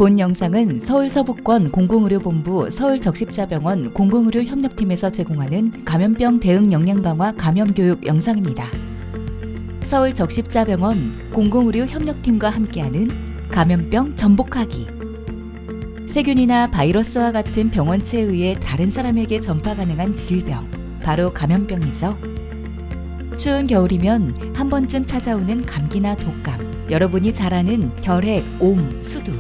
본 영상은 서울서부권 공공의료본부 서울적십자병원 공공의료협력팀에서 제공하는 감염병 대응 역량 강화 감염교육 영상입니다. 서울적십자병원 공공의료협력팀과 함께하는 감염병 전복하기. 세균이나 바이러스와 같은 병원체에 의해 다른 사람에게 전파 가능한 질병, 바로 감염병이죠. 추운 겨울이면 한 번쯤 찾아오는 감기나 독감, 여러분이 잘 아는 결핵, 옴, 수두,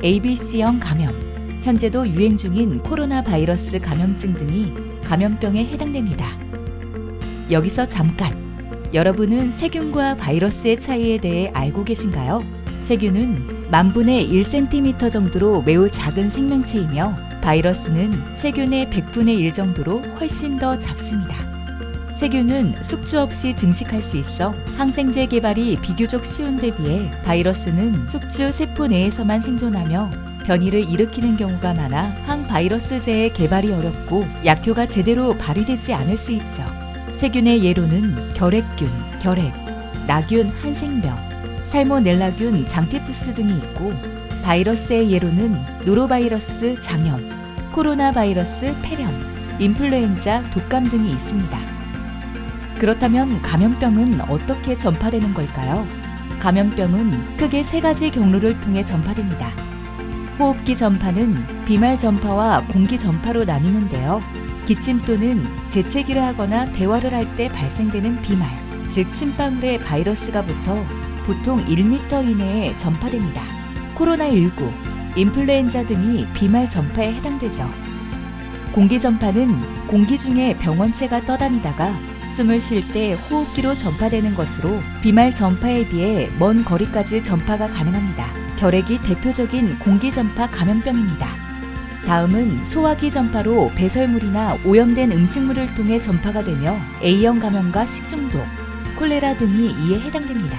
ABC형 감염, 현재도 유행 중인 코로나 바이러스 감염증 등이 감염병에 해당됩니다. 여기서 잠깐, 여러분은 세균과 바이러스의 차이에 대해 알고 계신가요? 세균은 만분의 1cm 정도로 매우 작은 생명체이며 바이러스는 세균의 100분의 1 정도로 훨씬 더 작습니다. 세균은 숙주 없이 증식할 수 있어 항생제 개발이 비교적 쉬운 데 비해 바이러스는 숙주 세포 내에서만 생존하며 변이를 일으키는 경우가 많아 항바이러스제의 개발이 어렵고 약효가 제대로 발휘되지 않을 수 있죠. 세균의 예로는 결핵균, 결핵, 나균, 한생병, 살모넬라균, 장테푸스 등이 있고 바이러스의 예로는 노로바이러스, 장염, 코로나 바이러스, 폐렴, 인플루엔자, 독감 등이 있습니다. 그렇다면 감염병은 어떻게 전파되는 걸까요? 감염병은 크게 세 가지 경로를 통해 전파됩니다. 호흡기 전파는 비말 전파와 공기 전파로 나뉘는데요. 기침 또는 재채기를 하거나 대화를 할 때 발생되는 비말, 즉 침방울에 바이러스가 붙어 보통 1m 이내에 전파됩니다. 코로나19, 인플루엔자 등이 비말 전파에 해당되죠. 공기 전파는 공기 중에 병원체가 떠다니다가 숨을 쉴 때 호흡기로 전파되는 것으로 비말 전파에 비해 먼 거리까지 전파가 가능합니다. 결핵이 대표적인 공기 전파 감염병입니다. 다음은 소화기 전파로 배설물이나 오염된 음식물을 통해 전파가 되며 A형 감염과 식중독, 콜레라 등이 이에 해당됩니다.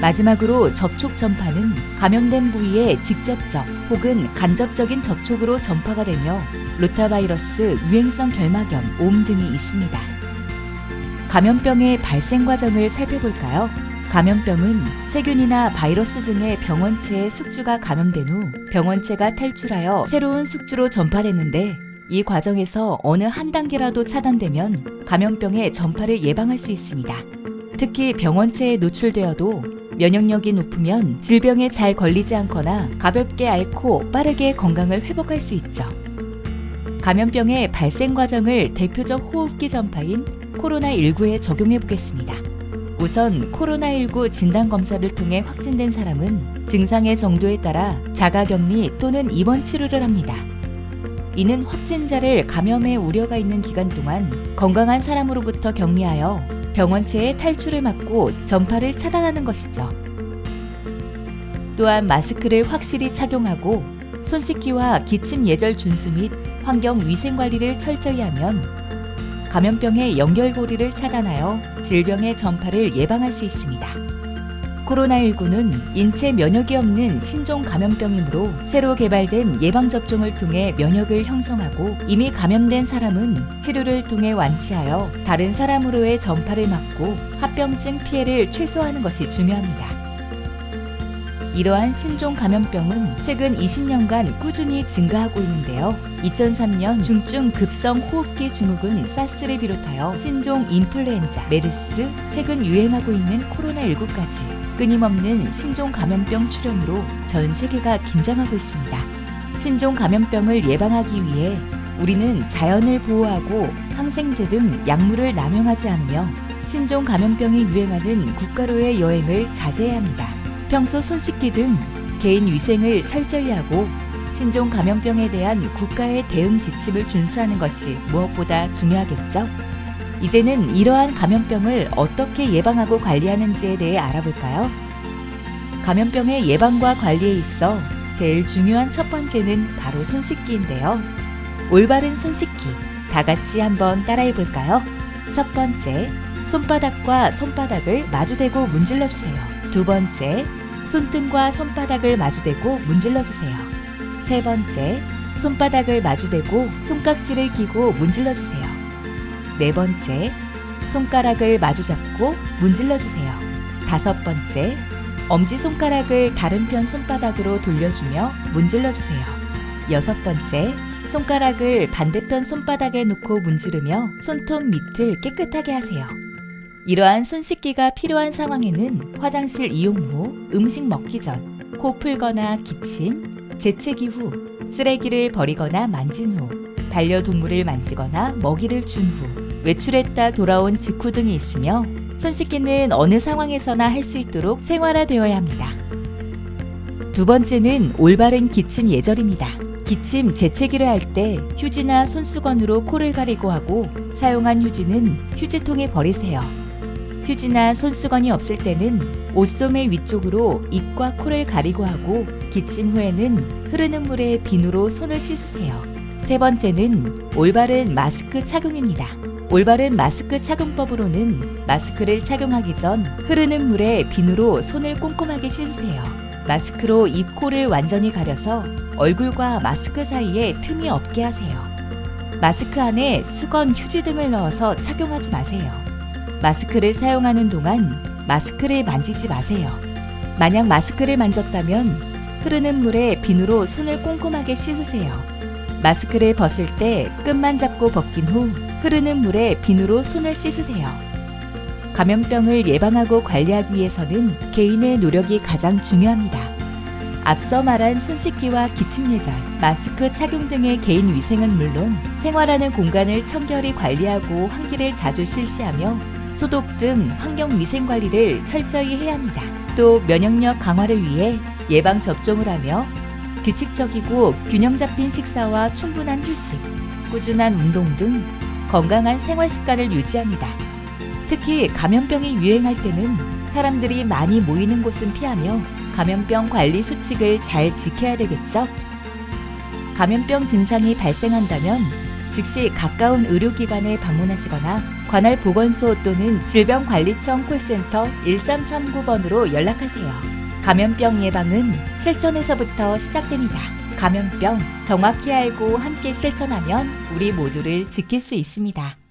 마지막으로 접촉 전파는 감염된 부위에 직접적 혹은 간접적인 접촉으로 전파가 되며 로타바이러스, 유행성 결막염, 옴 등이 있습니다. 감염병의 발생 과정을 살펴볼까요? 감염병은 세균이나 바이러스 등의 병원체에 숙주가 감염된 후 병원체가 탈출하여 새로운 숙주로 전파되는데 이 과정에서 어느 한 단계라도 차단되면 감염병의 전파를 예방할 수 있습니다. 특히 병원체에 노출되어도 면역력이 높으면 질병에 잘 걸리지 않거나 가볍게 앓고 빠르게 건강을 회복할 수 있죠. 감염병의 발생 과정을 대표적 호흡기 전파인 코로나19에 적용해 보겠습니다. 우선 코로나19 진단검사를 통해 확진된 사람은 증상의 정도에 따라 자가격리 또는 입원 치료를 합니다. 이는 확진자를 감염의 우려가 있는 기간 동안 건강한 사람으로부터 격리하여 병원체의 탈출을 막고 전파를 차단하는 것이죠. 또한 마스크를 확실히 착용하고 손 씻기와 기침 예절 준수 및 환경 위생 관리를 철저히 하면 감염병의 연결고리를 차단하여 질병의 전파를 예방할 수 있습니다. 코로나19는 인체 면역이 없는 신종 감염병이므로 새로 개발된 예방접종을 통해 면역을 형성하고 이미 감염된 사람은 치료를 통해 완치하여 다른 사람으로의 전파를 막고 합병증 피해를 최소화하는 것이 중요합니다. 이러한 신종 감염병은 최근 20년간 꾸준히 증가하고 있는데요. 2003년 중증 급성 호흡기 증후군 사스를 비롯하여 신종 인플루엔자, 메르스, 최근 유행하고 있는 코로나19까지 끊임없는 신종 감염병 출현으로 전 세계가 긴장하고 있습니다. 신종 감염병을 예방하기 위해 우리는 자연을 보호하고 항생제 등 약물을 남용하지 않으며 신종 감염병이 유행하는 국가로의 여행을 자제해야 합니다. 평소 손 씻기 등 개인 위생을 철저히 하고 신종 감염병에 대한 국가의 대응 지침을 준수하는 것이 무엇보다 중요하겠죠? 이제는 이러한 감염병을 어떻게 예방하고 관리하는지에 대해 알아볼까요? 감염병의 예방과 관리에 있어 제일 중요한 첫 번째는 바로 손 씻기인데요. 올바른 손 씻기, 다 같이 한번 따라해 볼까요? 첫 번째, 손바닥과 손바닥을 마주대고 문질러 주세요. 두 번째, 손등과 손바닥을 마주대고 문질러 주세요. 세 번째, 손바닥을 마주대고 손깍지를 끼고 문질러 주세요. 네 번째, 손가락을 마주잡고 문질러 주세요. 다섯 번째, 엄지손가락을 다른 편 손바닥으로 돌려주며 문질러주세요. 6번째, 손가락을 반대편 손바닥에 놓고 문지르며 손톱 밑을 깨끗하게 하세요. 이러한 손 씻기가 필요한 상황에는 화장실 이용 후, 음식 먹기 전, 코 풀거나 기침, 재채기 후, 쓰레기를 버리거나 만진 후, 반려동물을 만지거나 먹이를 준 후, 외출했다 돌아온 직후 등이 있으며 손 씻기는 어느 상황에서나 할 수 있도록 생활화되어야 합니다. 두 번째는 올바른 기침 예절입니다. 기침, 재채기를 할 때 휴지나 손수건으로 코를 가리고 하고 사용한 휴지는 휴지통에 버리세요. 휴지나 손수건이 없을 때는 옷소매 위쪽으로 입과 코를 가리고 하고 기침 후에는 흐르는 물에 비누로 손을 씻으세요. 세 번째는 올바른 마스크 착용입니다. 올바른 마스크 착용법으로는 마스크를 착용하기 전 흐르는 물에 비누로 손을 꼼꼼하게 씻으세요. 마스크로 입, 코를 완전히 가려서 얼굴과 마스크 사이에 틈이 없게 하세요. 마스크 안에 수건, 휴지 등을 넣어서 착용하지 마세요. 마스크를 사용하는 동안 마스크를 만지지 마세요. 만약 마스크를 만졌다면 흐르는 물에 비누로 손을 꼼꼼하게 씻으세요. 마스크를 벗을 때 끈만 잡고 벗긴 후 흐르는 물에 비누로 손을 씻으세요. 감염병을 예방하고 관리하기 위해서는 개인의 노력이 가장 중요합니다. 앞서 말한 손 씻기와 기침 예절, 마스크 착용 등의 개인 위생은 물론 생활하는 공간을 청결히 관리하고 환기를 자주 실시하며 소독 등 환경 위생 관리를 철저히 해야 합니다. 또 면역력 강화를 위해 예방 접종을 하며 규칙적이고 균형 잡힌 식사와 충분한 휴식, 꾸준한 운동 등 건강한 생활 습관을 유지합니다. 특히 감염병이 유행할 때는 사람들이 많이 모이는 곳은 피하며 감염병 관리 수칙을 잘 지켜야 되겠죠? 감염병 증상이 발생한다면 즉시 가까운 의료기관에 방문하시거나 관할 보건소 또는 질병관리청 콜센터 1339번으로 연락하세요. 감염병 예방은 실천에서부터 시작됩니다. 감염병 정확히 알고 함께 실천하면 우리 모두를 지킬 수 있습니다.